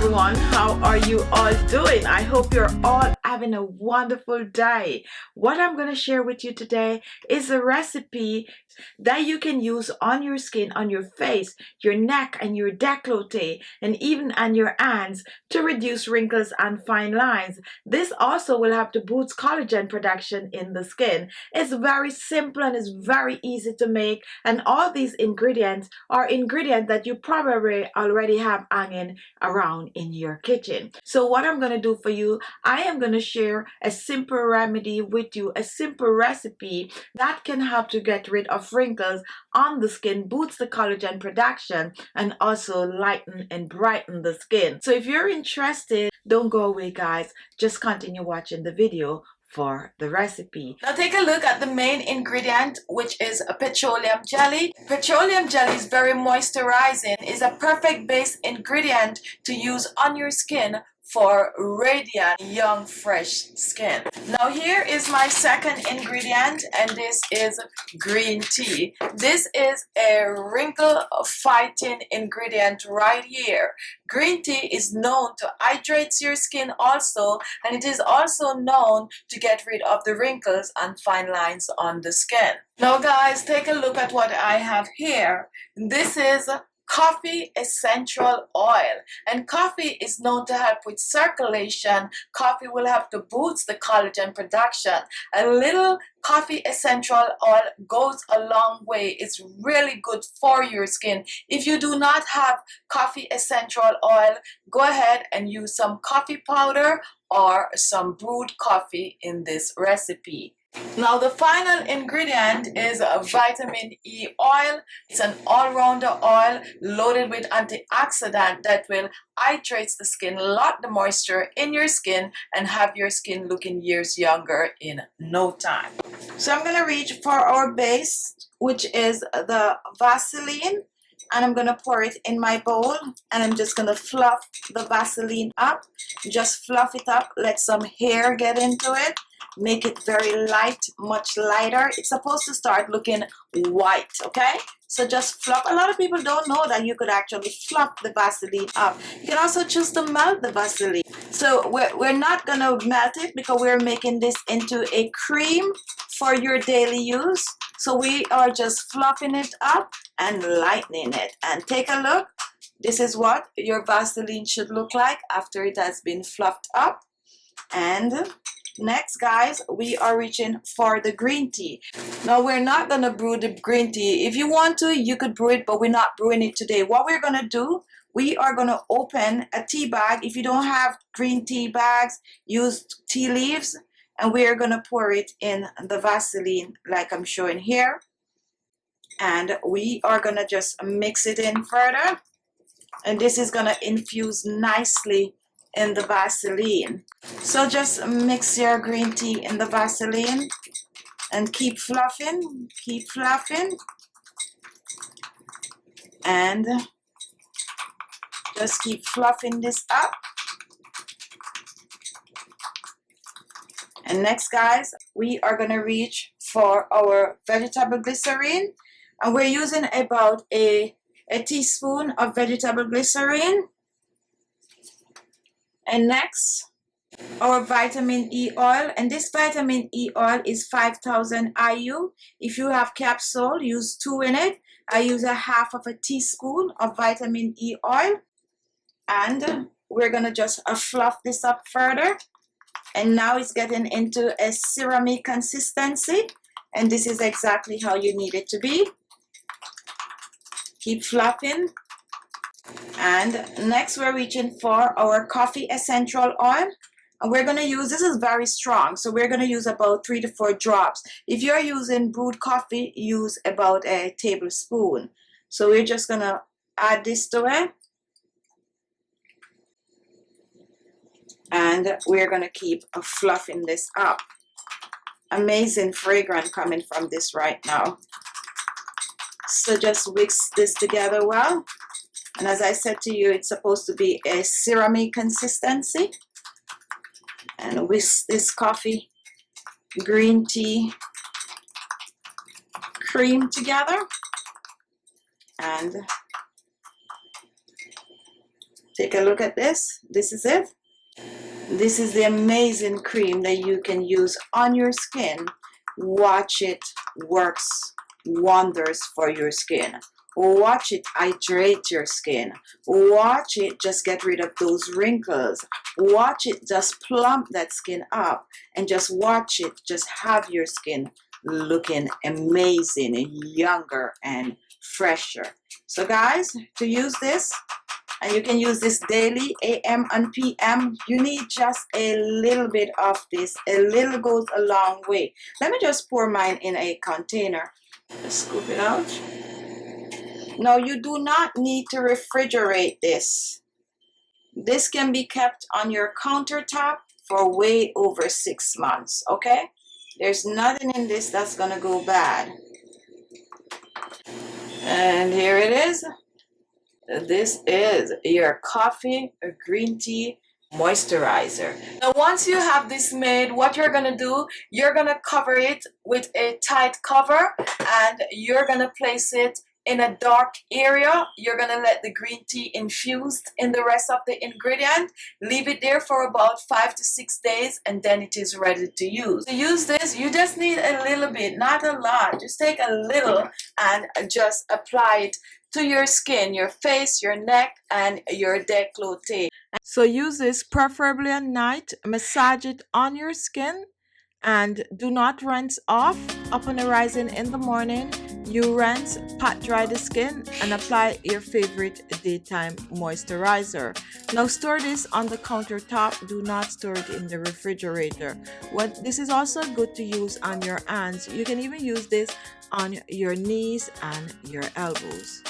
everyone, how are you all doing? I hope you're all having a wonderful day. What I'm going to share with you today is a recipe that you can use on your skin, on your face, your neck and your décolleté, and even on your hands to reduce wrinkles and fine lines. This also will have to boost collagen production in the skin. It's very simple and it's very easy to make, and all these ingredients are ingredients that you probably already have hanging around in your kitchen. So what I'm going to do for you, I am going to share a simple remedy with you, a simple recipe that can help to get rid of wrinkles on the skin, boost the collagen production, and also lighten and brighten the skin. So if you're interested, don't go away guys, just continue watching the video for the recipe. Now take a look at the main ingredient, which is a petroleum jelly. Petroleum jelly is very moisturizing. It's a perfect base ingredient to use on your skin for radiant, young, fresh skin. Now here is my second ingredient, and this is green tea. This is a wrinkle fighting ingredient right here. Green tea is known to hydrate your skin also, and it is also known to get rid of the wrinkles and fine lines on the skin. Now guys, take a look at what I have here. This is coffee essential oil, and coffee is known to help with circulation. Coffee will help to boost the collagen production. A little coffee essential oil goes a long way. It's really good for your skin. If you do not have coffee essential oil, go ahead and use some coffee powder or some brewed coffee in this recipe. Now the final ingredient is a vitamin E oil. It's an all-rounder oil loaded with antioxidant that will hydrate the skin, lock the moisture in your skin, and have your skin looking years younger in no time. So I'm going to reach for our base, which is the Vaseline, and I'm going to pour it in my bowl, and I'm just going to fluff the Vaseline up. Just fluff it up, let some hair get into it. Make it very light, much lighter. It's supposed to start looking white, okay? So just fluff. A lot of people don't know that you could actually fluff the Vaseline up. You can also choose to melt the Vaseline. So we're not going to melt it because we're making this into a cream for your daily use. So we are just fluffing it up and lightening it. And take a look. This is what your Vaseline should look like after it has been fluffed up. And next guys, we are reaching for the green tea. Now we're not going to brew the green tea. If you want to, you could brew it, but we're not brewing it today. What we're going to do, we are going to open a tea bag. If you don't have green tea bags, use tea leaves, and we are going to pour it in the Vaseline like I'm showing here. And we are going to just mix it in further, and this is going to infuse nicely in the Vaseline. So just mix your green tea in the Vaseline and keep fluffing, and just keep fluffing this up. And next guys, we are going to reach for our vegetable glycerine, and we're using about a teaspoon of vegetable glycerine. And next, our vitamin E oil, and this vitamin E oil is 5,000 IU. If you have capsule, use 2 in it. I use a half of a teaspoon of vitamin E oil, and we're gonna just fluff this up further. And now it's getting into a serumy consistency, and this is exactly how you need it to be. Keep fluffing. And next we're reaching for our coffee essential oil, and we're going to use, this is very strong, so we're going to use about 3 to 4 drops. If you're using brewed coffee, use about a tablespoon. So we're just going to add this to it, and we're going to keep fluffing this up. Amazing fragrance coming from this right now. So just mix this together well. And as I said to you, it's supposed to be a serumy consistency. And with this coffee, green tea, cream together. And Take a look at this. This is it. This is the amazing cream that you can use on your skin. Watch it works wonders for your skin. Watch it hydrate your skin. Watch it just get rid of those wrinkles. Watch it just plump that skin up, and just watch it just have your skin looking amazing, younger and fresher. So guys, to use this, and you can use this daily, AM and PM, you need just a little bit of this. A little goes a long way. Let me just pour mine in a container. Just scoop it out. Now you do not need to refrigerate this. This can be kept on your countertop for way over 6 months, okay? There's nothing in this that's gonna go bad. And here it is. This is your coffee or green tea moisturizer. Now once you have this made, what you're gonna do, you're gonna cover it with a tight cover, and you're gonna place it in a dark area. You're gonna let the green tea infuse in the rest of the ingredient. Leave it there for about 5 to 6 days, and then it is ready to use. To use this, you just need a little bit, not a lot. Just take a little and just apply it to your skin, your face, your neck, and your décolleté. So use this preferably at night. Massage it on your skin, and do not rinse off. Upon arising in the morning, you rinse, pat dry the skin, and apply your favorite daytime moisturizer. Now store this on the countertop. Do not store it in the refrigerator. This is also good to use on your hands. You can even use this on your knees and your elbows.